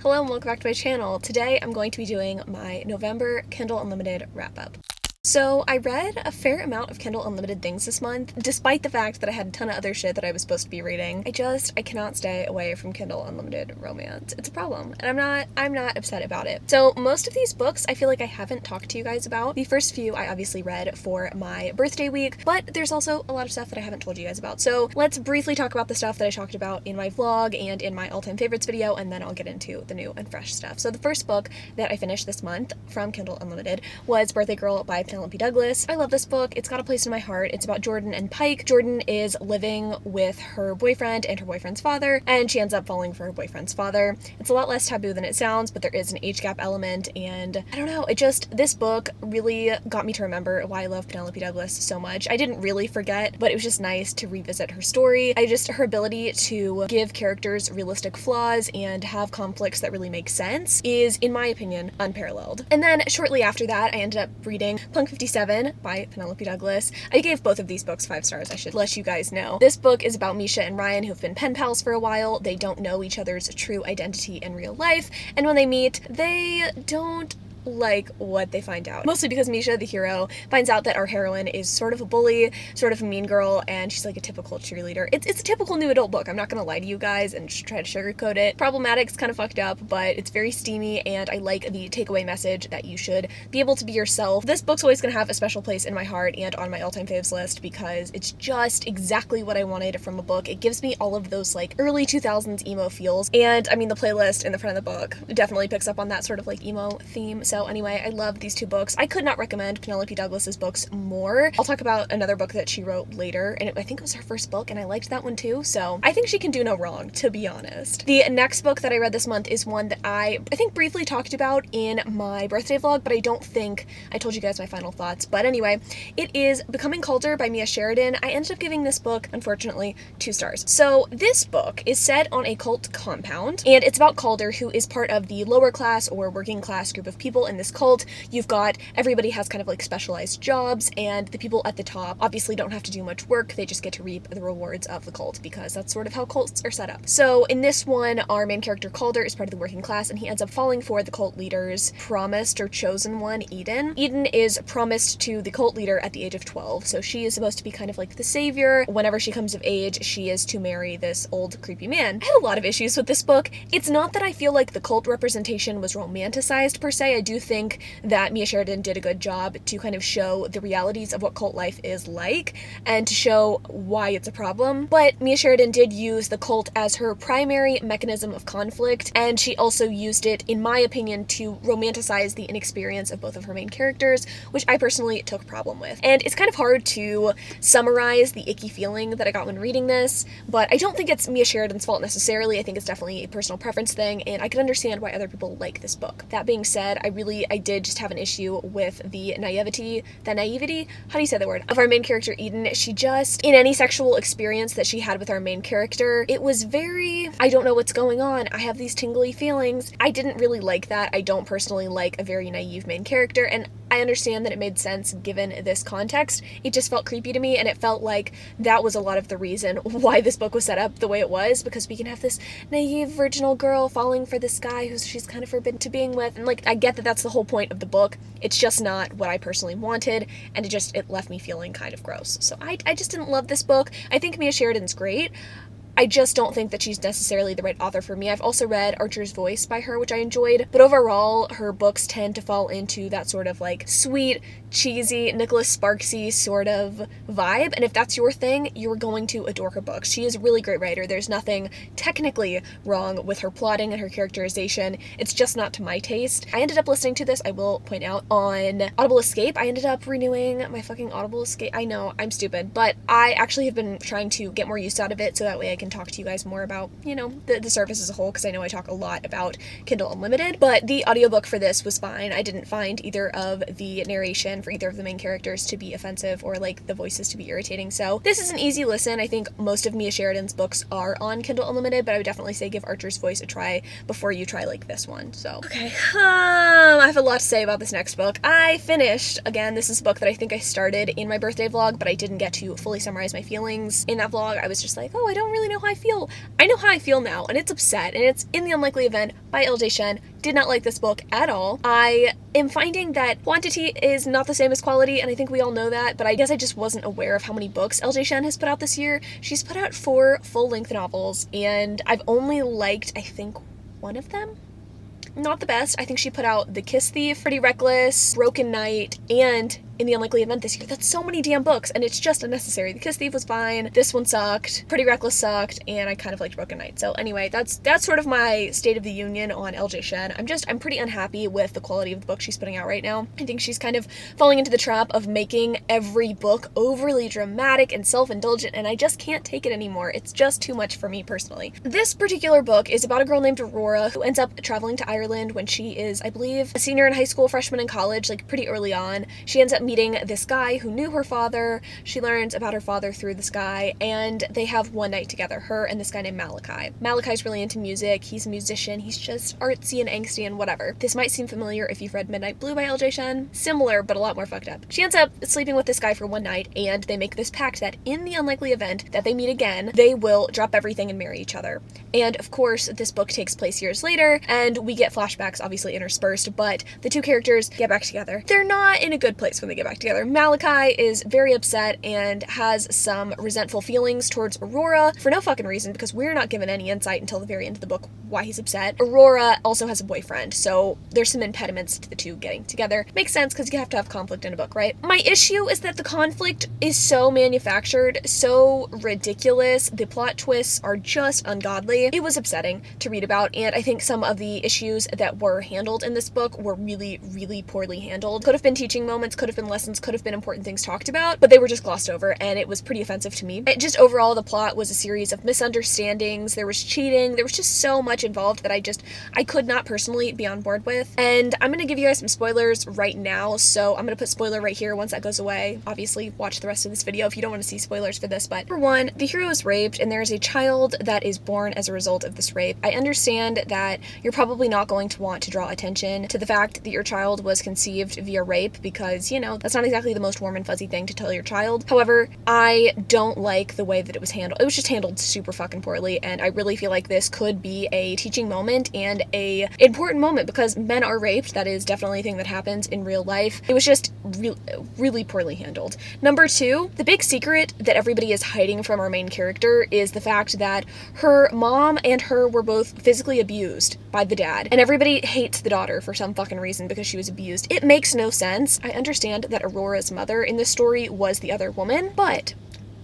Hello and welcome back to my channel. Today I'm going to be doing my November Kindle Unlimited wrap-up. So I read a fair amount of Kindle Unlimited things this month, despite the fact that I had a ton of other shit that I was supposed to be reading. I cannot stay away from Kindle Unlimited romance. It's a problem, and I'm not upset about it. So most of these books I feel like I haven't talked to you guys about. The first few I obviously read for my birthday week, but there's also a lot of stuff that I haven't told you guys about. So let's briefly talk about the stuff that I talked about in my vlog and in my all-time favorites video, and then I'll get into the new and fresh stuff. So the first book that I finished this month from Kindle Unlimited was Birthday Girl by Penelope Douglas. I love this book. It's got a place in my heart. It's about Jordan and Pike. Jordan is living with her boyfriend and her boyfriend's father, and she ends up falling for her boyfriend's father. It's a lot less taboo than it sounds, but there is an age gap element, and I don't know, this book really got me to remember why I love Penelope Douglas so much. I didn't really forget, but it was just nice to revisit her story. Her ability to give characters realistic flaws and have conflicts that really make sense is, in my opinion, unparalleled. And then shortly after that, I ended up reading Punk 57 by Penelope Douglas. I gave both of these books 5 stars, I should let you guys know. This book is about Misha and Ryan, who've been pen pals for a while. They don't know each other's true identity in real life, and when they meet, they don't like what they find out. Mostly because Misha, the hero, finds out that our heroine is sort of a bully, sort of a mean girl, and she's like a typical cheerleader. It's a typical new adult book. I'm not gonna lie to you guys and try to sugarcoat it. Problematic's kind of fucked up, but it's very steamy, and I like the takeaway message that you should be able to be yourself. This book's always gonna have a special place in my heart and on my all-time faves list because it's just exactly what I wanted from a book. It gives me all of those like early 2000s emo feels, and I mean the playlist in the front of the book definitely picks up on that sort of like emo theme. So anyway, I love these 2 books. I could not recommend Penelope Douglas's books more. I'll talk about another book that she wrote later, and I think it was her first book, and I liked that one too, so I think she can do no wrong, to be honest. The next book that I read this month is one that I think briefly talked about in my birthday vlog, but I don't think I told you guys my final thoughts. But anyway, it is Becoming Calder by Mia Sheridan. I ended up giving this book, unfortunately, 2 stars. So this book is set on a cult compound, and it's about Calder, who is part of the lower class or working class group of people in this cult. You've got, everybody has kind of like specialized jobs, and the people at the top obviously don't have to do much work. They just get to reap the rewards of the cult because that's sort of how cults are set up. So in this one, our main character Calder is part of the working class, and he ends up falling for the cult leader's promised or chosen one, Eden. Eden is promised to the cult leader at the age of 12, so she is supposed to be kind of like the savior. Whenever she comes of age, she is to marry this old creepy man. I had a lot of issues with this book. It's not that I feel like the cult representation was romanticized per se. I do think that Mia Sheridan did a good job to kind of show the realities of what cult life is like and to show why it's a problem. But Mia Sheridan did use the cult as her primary mechanism of conflict, and she also used it, in my opinion, to romanticize the inexperience of both of her main characters, which I personally took a problem with. And it's kind of hard to summarize the icky feeling that I got when reading this, but I don't think it's Mia Sheridan's fault necessarily. I think it's definitely a personal preference thing, and I can understand why other people like this book. That being said, I did just have an issue with the naivety, how do you say the word, of our main character Eden. She just, in any sexual experience that she had with our main character, it was very, I don't know what's going on, I have these tingly feelings. I didn't really like that. I don't personally like a very naive main character, and I understand that it made sense given this context. It just felt creepy to me, and it felt like that was a lot of the reason why this book was set up the way it was, because we can have this naive virginal girl falling for this guy who she's kind of forbidden to being with, and like, I get that that's the whole point of the book. It's just not what I personally wanted, and it left me feeling kind of gross. So I just didn't love this book. I think Mia Sheridan's great. I just don't think that she's necessarily the right author for me. I've also read Archer's Voice by her, which I enjoyed, but overall, her books tend to fall into that sort of like sweet, cheesy, Nicholas Sparksy sort of vibe, and if that's your thing, you're going to adore her books. She is a really great writer. There's nothing technically wrong with her plotting and her characterization. It's just not to my taste. I ended up listening to this, I will point out, on Audible Escape. I ended up renewing my fucking Audible Escape. I know, I'm stupid, but I actually have been trying to get more use out of it so that way I can talk to you guys more about, you know, the service as a whole, because I know I talk a lot about Kindle Unlimited, but the audiobook for this was fine. I didn't find either of the narration for either of the main characters to be offensive or like the voices to be irritating, so this is an easy listen. I think most of Mia Sheridan's books are on Kindle Unlimited, but I would definitely say give Archer's Voice a try before you try like this one. So okay, I have a lot to say about this next book. I finished, again, this is a book that I think I started in my birthday vlog, but I didn't get to fully summarize my feelings in that vlog. I was just like, oh, I don't really know know how I feel. I know how I feel now, and it's upset, and it's In the Unlikely Event by LJ Shen. Did not like this book at all. I am finding that quantity is not the same as quality, and I think we all know that, but I guess I just wasn't aware of how many books LJ Shen has put out this year. She's put out 4 full-length novels, and I've only liked, I think, one of them. Not the best. I think she put out The Kiss Thief, Pretty Reckless, Broken Night, and In the Unlikely Event this year. That's so many damn books, and it's just unnecessary. The Kiss Thief was fine, this one sucked, Pretty Reckless sucked, and I kind of liked Broken Night. So anyway, that's sort of my state of the union on LJ Shen. I'm pretty unhappy with the quality of the book she's putting out right now. I think she's kind of falling into the trap of making every book overly dramatic and self-indulgent, and I just can't take it anymore. It's just too much for me personally. This particular book is about a girl named Aurora who ends up traveling to Ireland when she is, I believe, a senior in high school, freshman in college, like pretty early on. She ends up meeting this guy who knew her father. She learns about her father through this guy, and they have one night together, her and this guy named Malachi. Malachi's really into music. He's a musician. He's just artsy and angsty and whatever. This might seem familiar if you've read Midnight Blue by LJ Shen. Similar, but a lot more fucked up. She ends up sleeping with this guy for one night, and they make this pact that in the unlikely event that they meet again, they will drop everything and marry each other. And of course, this book takes place years later, and we get flashbacks obviously interspersed, but the two characters get back together. They're not in a good place when they get back together. Malachi is very upset and has some resentful feelings towards Aurora for no fucking reason, because we're not given any insight until the very end of the book why he's upset. Aurora also has a boyfriend, so there's some impediments to the two getting together. Makes sense, because you have to have conflict in a book, right? My issue is that the conflict is so manufactured, so ridiculous. The plot twists are just ungodly. It was upsetting to read about, and I think some of the issues that were handled in this book were really, really poorly handled. Could have been teaching moments, could have been lessons, could have been important things talked about, but they were just glossed over, and it was pretty offensive to me. Just overall, the plot was a series of misunderstandings. There was cheating. There was just so much involved that I could not personally be on board with. And I'm gonna give you guys some spoilers right now, so I'm gonna put spoiler right here once that goes away. Obviously, watch the rest of this video if you don't want to see spoilers for this, but for one, the hero is raped, and there is a child that is born as a result of this rape. I understand that you're probably not going to want to draw attention to the fact that your child was conceived via rape, because, you know, that's not exactly the most warm and fuzzy thing to tell your child. However, I don't like the way that it was handled. It was just handled super fucking poorly, and I really feel like this could be a teaching moment and a important moment, because men are raped. That is definitely a thing that happens in real life. It was just really poorly handled. Number 2, the big secret that everybody is hiding from our main character is the fact that her mom and her were both physically abused by the dad, and everybody hates the daughter for some fucking reason because she was abused. It makes no sense. I understand that Aurora's mother in this story was the other woman, but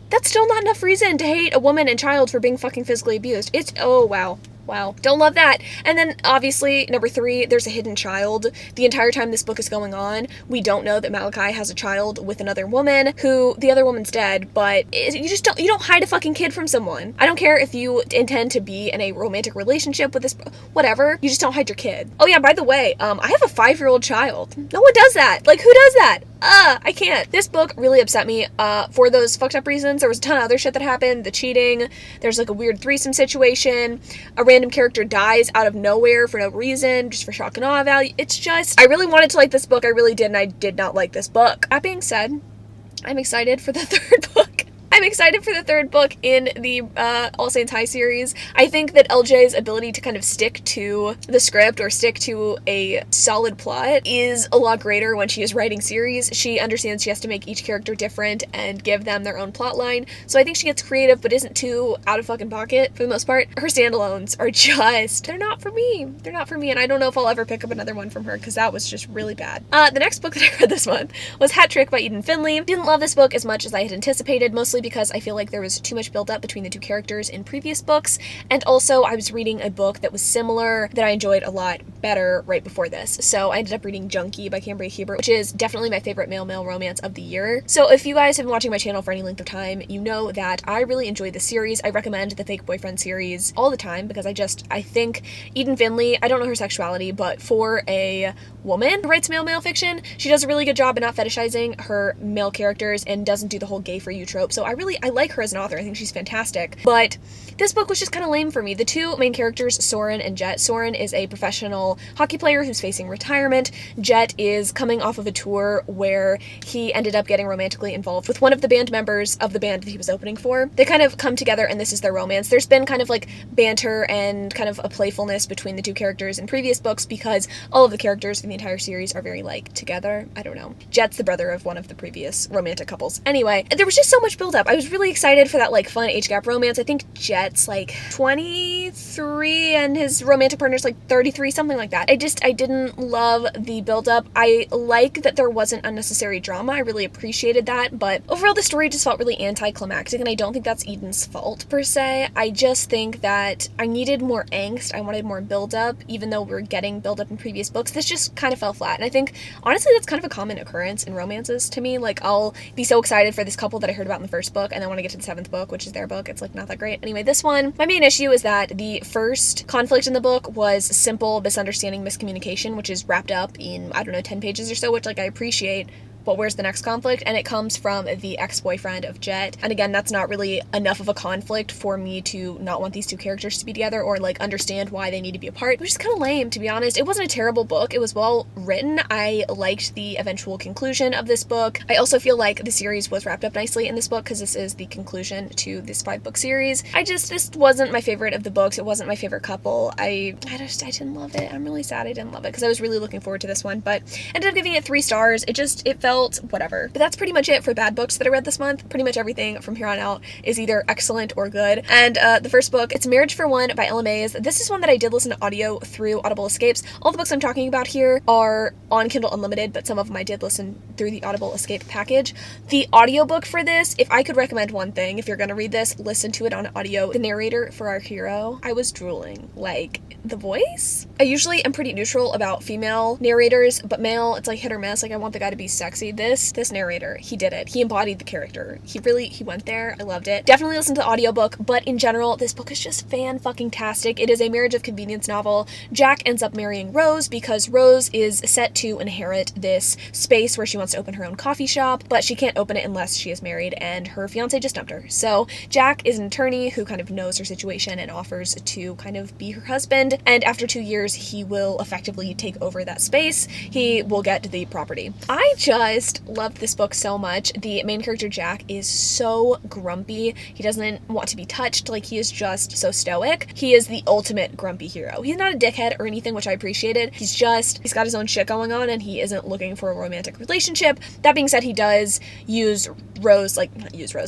that's still not enough reason to hate a woman and child for being fucking physically abused. Oh, wow. Wow, don't love that. And then obviously, number 3, there's a hidden child. The entire time this book is going on, we don't know that Malachi has a child with another woman, who the other woman's dead, but you don't hide a fucking kid from someone. I don't care if you intend to be in a romantic relationship with this, whatever, you just don't hide your kid. Oh yeah, by the way, I have a 5-year-old child. No one does that. Like, who does that? I can't. This book really upset me for those fucked up reasons. There was a ton of other shit that happened. The cheating, there's like a weird threesome situation, a random character dies out of nowhere for no reason, just for shock and awe value. It's just, I really wanted to like this book. I really did, and I did not like this book. That being said, I'm excited for the 3rd book. I'm excited for the 3rd book in the All Saints High series. I think that LJ's ability to kind of stick to the script or stick to a solid plot is a lot greater when she is writing series. She understands she has to make each character different and give them their own plot line. So I think she gets creative but isn't too out of fucking pocket for the most part. Her standalones are just, they're not for me. They're not for me, and I don't know if I'll ever pick up another one from her because that was just really bad. The next book that I read this month was Hattrick by Eden Finley. Didn't love this book as much as I had anticipated, mostly because I feel like there was too much build up between the two characters in previous books, and also I was reading a book that was similar that I enjoyed a lot better right before this. So I ended up reading Junkie by Cambria Hebert, which is definitely my favorite male-male romance of the year. So if you guys have been watching my channel for any length of time, you know that I really enjoyed the series. I recommend the Fake Boyfriend series all the time because I think Eden Finley, I don't know her sexuality, but for a woman who writes male-male fiction, she does a really good job in not fetishizing her male characters and doesn't do the whole gay for you trope. So I like her as an author. I think she's fantastic. But this book was just kind of lame for me. The two main characters, Soren and Jet. Soren is a professional professional hockey player who's facing retirement. Jet is coming off of a tour where he ended up getting romantically involved with one of the band members of the band that he was opening for. They kind of come together and this is their romance. There's been kind of like banter and kind of a playfulness between the two characters in previous books because all of the characters in the entire series are very like together. I don't know. Jet's the brother of one of the previous romantic couples. Anyway, there was just so much build up. I was really excited for that like fun age gap romance. I think Jet's like 23 and his romantic partner's like 33, something like that. I didn't love the build up. I like that there wasn't unnecessary drama. I really appreciated that, but overall the story just felt really anticlimactic, and I don't think that's Eden's fault per se. I just think that I needed more angst. I wanted more build up, even though we were getting build up in previous books. This just kind of fell flat, and I think honestly that's kind of a common occurrence in romances to me. Like, I'll be so excited for this couple that I heard about in the first book, and then when I get to the 7th book, which is their book, it's like not that great. Anyway, this one, my main issue is that the first conflict in the book was simple misunderstanding, miscommunication, which is wrapped up in, I don't know, 10 pages or so, which like I appreciate. But where's the next conflict? And it comes from the ex-boyfriend of Jet. And again, that's not really enough of a conflict for me to not want these two characters to be together or like understand why they need to be apart, which is kind of lame, to be honest. It wasn't a terrible book. It was well written. I liked the eventual conclusion of this book. I also feel like the series was wrapped up nicely in this book because this is the conclusion to this 5-book series. This wasn't my favorite of the books. It wasn't my favorite couple. I didn't love it. I'm really sad I didn't love it because I was really looking forward to this one, but ended up giving it 3 stars. It felt whatever. But that's pretty much it for bad books that I read this month. Pretty much everything from here on out is either excellent or good. And the first book, it's Marriage for One by Ella Mays. This is one that I did listen to audio through Audible Escapes. All the books I'm talking about here are on Kindle Unlimited, but some of them I did listen through the Audible Escape package. The audiobook for this, if I could recommend one thing, if you're gonna read this, listen to it on audio. The narrator for our hero, I was drooling. Like, the voice? I usually am pretty neutral about female narrators, but male, it's like hit or miss. Like, I want the guy to be sexy. This narrator, he did it. He embodied the character. He went there. I loved it. Definitely listen to the audiobook, but in general, this book is just fan-fucking-tastic. It is a marriage of convenience novel. Jack ends up marrying Rose because Rose is set to inherit this space where she wants to open her own coffee shop, but she can't open it unless she is married, and her fiance just dumped her. So Jack is an attorney who kind of knows her situation and offers to kind of be her husband, and after 2 years, he will effectively take over that space. He will get the property. I just loved this book so much. The main character, Jack, is so grumpy. He doesn't want to be touched. Like, he is just so stoic. He is the ultimate grumpy hero. He's not a dickhead or anything, which I appreciated. He's got his own shit going on, and he isn't looking for a romantic relationship. That being said, he does use Rose,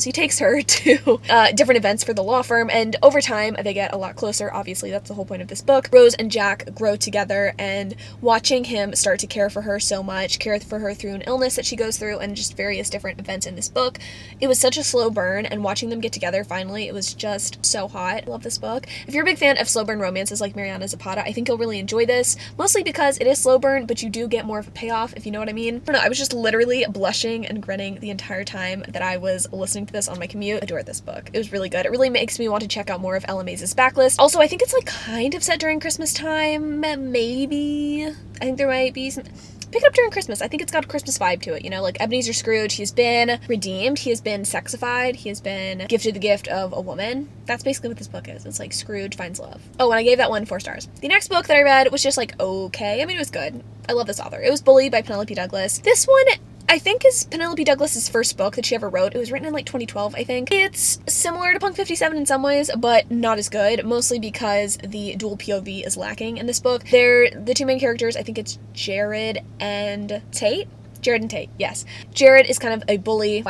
he takes her to different events for the law firm, and over time, they get a lot closer. Obviously, that's the whole point of this book. Rose and Jack grow together, and watching him start to care for her so much, care for her through an illness that she goes through, and just various different events in this book. It was such a slow burn, and watching them get together finally, it was just so hot. I love this book. If you're a big fan of slow burn romances like Mariana Zapata, I think you'll really enjoy this, mostly because it is slow burn, but you do get more of a payoff, if you know what I mean. I don't know, I was just literally blushing and grinning the entire time that I was listening to this on my commute. I adored this book. It was really good. It really makes me want to check out more of Ella Mays' backlist. Also, I think it's like kind of set during Christmas time, maybe. I think there might be some... Pick it up during Christmas. I think it's got a Christmas vibe to it, you know, like Ebenezer Scrooge. He's been redeemed. He has been sexified. He has been gifted the gift of a woman. That's basically what this book is. It's like Scrooge finds love. Oh, and I gave that one 4 stars. The next book that I read was just like, okay. I mean, it was good. I love this author. It was Bullied by Penelope Douglas. This one, I think, is Penelope Douglas's first book that she ever wrote. It was written in like 2012, I think. It's similar to Punk 57 in some ways, but not as good, mostly because the dual POV is lacking in this book. They're the 2 main characters. I think it's Jared and Tate. Jared and Tate, yes. Jared is kind of a bully.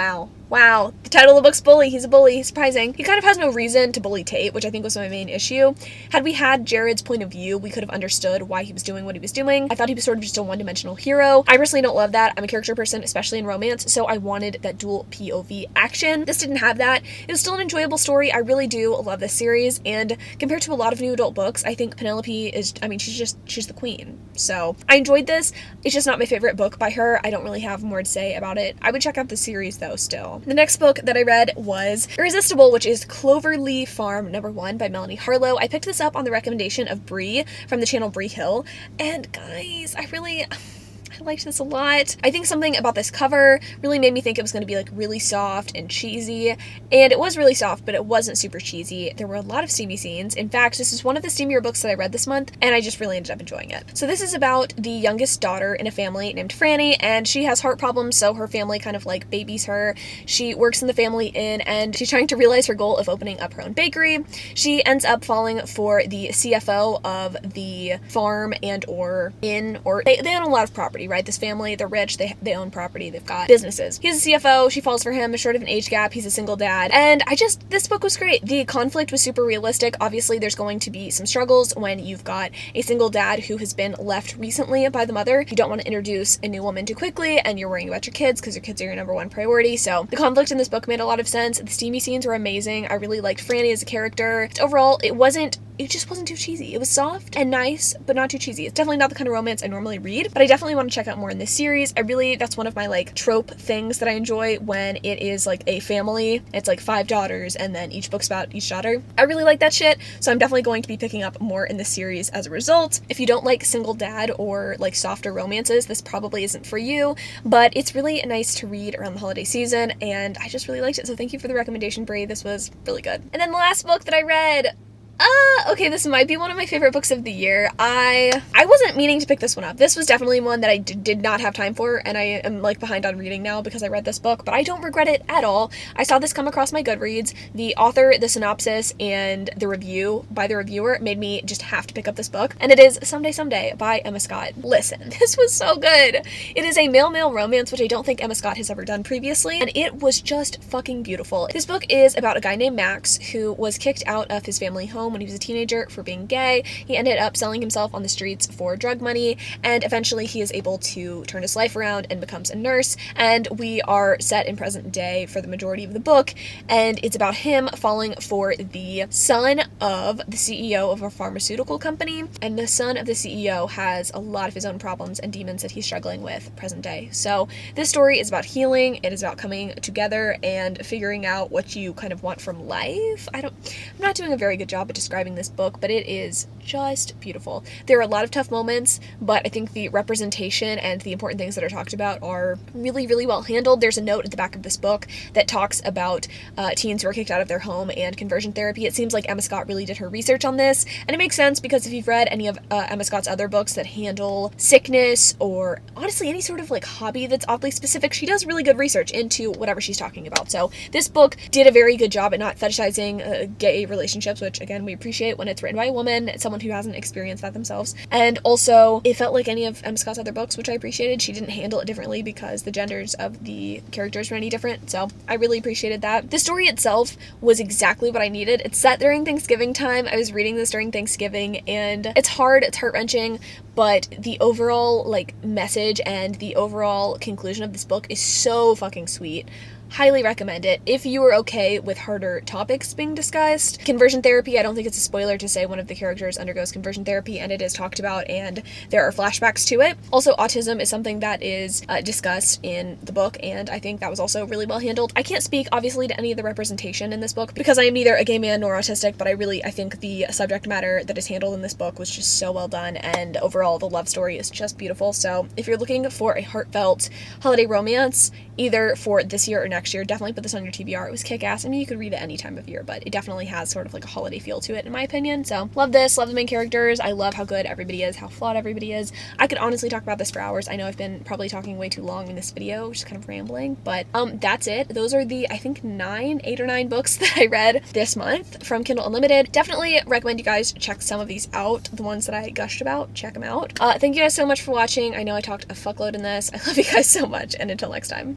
Wow, the title of the book's Bully. He's a bully. Surprising. He kind of has no reason to bully Tate, which I think was my main issue. Had we had Jared's point of view, we could have understood why he was doing what he was doing. I thought he was sort of just a one-dimensional hero. I personally don't love that. I'm a character person, especially in romance, so I wanted that dual POV action. This didn't have that. It was still an enjoyable story. I really do love this series, and compared to a lot of new adult books, I think Penelope is, I mean, she's the queen. So I enjoyed this. It's just not my favorite book by her. I don't really have more to say about it. I would check out the series though still. The next book that I read was Irresistible, which is Cloverleaf Farm #1 by Melanie Harlow. I picked this up on the recommendation of Bree from the channel Bree Hill, and guys, I liked this a lot. I think something about this cover really made me think it was going to be like really soft and cheesy, and it was really soft, but it wasn't super cheesy. There were a lot of steamy scenes. In fact, this is one of the steamier books that I read this month, and I just really ended up enjoying it. So this is about the youngest daughter in a family named Franny, and she has heart problems, so her family kind of like babies her. She works in the family inn, and she's trying to realize her goal of opening up her own bakery. She ends up falling for the CFO of the farm and or inn, or they own a lot of property, right? This family, they're rich, they own property, they've got businesses. He's a CFO, she falls for him, short of an age gap, he's a single dad, and this book was great. The conflict was super realistic. Obviously, there's going to be some struggles when you've got a single dad who has been left recently by the mother. You don't want to introduce a new woman too quickly, and you're worrying about your kids because your kids are your number one priority. So the conflict in this book made a lot of sense. The steamy scenes were amazing. I really liked Franny as a character. Overall, it just wasn't too cheesy. It was soft and nice, but not too cheesy. It's definitely not the kind of romance I normally read, but I definitely want to check out more in this series. That's one of my like trope things that I enjoy when it is like a family. It's like 5 daughters and then each book's about each daughter. I really like that shit, so I'm definitely going to be picking up more in this series as a result. If you don't like single dad or like softer romances, this probably isn't for you, but it's really nice to read around the holiday season, and I just really liked it, so thank you for the recommendation, Bree. This was really good. And then the last book that I read, okay, this might be one of my favorite books of the year. I wasn't meaning to pick this one up. This was definitely one that I did not have time for, and I am like behind on reading now because I read this book, but I don't regret it at all. I saw this come across my Goodreads. The author, the synopsis, and the review by the reviewer made me just have to pick up this book, and it is Someday by Emma Scott. Listen, this was so good. It is a male-male romance, which I don't think Emma Scott has ever done previously, and it was just fucking beautiful. This book is about a guy named Max who was kicked out of his family home when he was a teenager for being gay. He ended up selling himself on the streets for drug money, and eventually he is able to turn his life around and becomes a nurse, and we are set in present day for the majority of the book, and it's about him falling for the son of the CEO of a pharmaceutical company, and the son of the CEO has a lot of his own problems and demons that he's struggling with present day. So this story is about healing, it is about coming together and figuring out what you kind of want from life. I'm not doing a very good job at describing this book, but it is just beautiful. There are a lot of tough moments, but I think the representation and the important things that are talked about are really, really well handled. There's a note at the back of this book that talks about teens who are kicked out of their home and conversion therapy. It seems like Emma Scott really did her research on this, and it makes sense because if you've read any of Emma Scott's other books that handle sickness or honestly any sort of like hobby that's oddly specific, she does really good research into whatever she's talking about. So this book did a very good job at not fetishizing gay relationships, which again we appreciate when it's written by a woman, someone who hasn't experienced that themselves. And also it felt like any of Emma Scott's other books, which I appreciated. She didn't handle it differently because the genders of the characters were any different, so I really appreciated that. The story itself was exactly what I needed. It's set during Thanksgiving time. I was reading this during Thanksgiving, and it's hard, it's heart-wrenching, but the overall like message and the overall conclusion of this book is so fucking sweet. Highly recommend it if you are okay with harder topics being discussed. Conversion therapy, I don't think it's a spoiler to say one of the characters undergoes conversion therapy, and it is talked about and there are flashbacks to it. Also, autism is something that is discussed in the book, and I think that was also really well handled. I can't speak obviously to any of the representation in this book because I am neither a gay man nor autistic, but I think the subject matter that is handled in this book was just so well done, and overall the love story is just beautiful. So if you're looking for a heartfelt holiday romance, either for this year or next year, definitely put this on your TBR. It was kick-ass. I mean, you could read it any time of year, but it definitely has sort of like a holiday feel to it, in my opinion. So, love this. Love the main characters. I love how good everybody is, how flawed everybody is. I could honestly talk about this for hours. I know I've been probably talking way too long in this video, just kind of rambling, but that's it. Those are the, I think, 8 or 9 books that I read this month from Kindle Unlimited. Definitely recommend you guys check some of these out. The ones that I gushed about, check them out. Thank you guys so much for watching. I know I talked a fuckload in this. I love you guys so much, and until next time.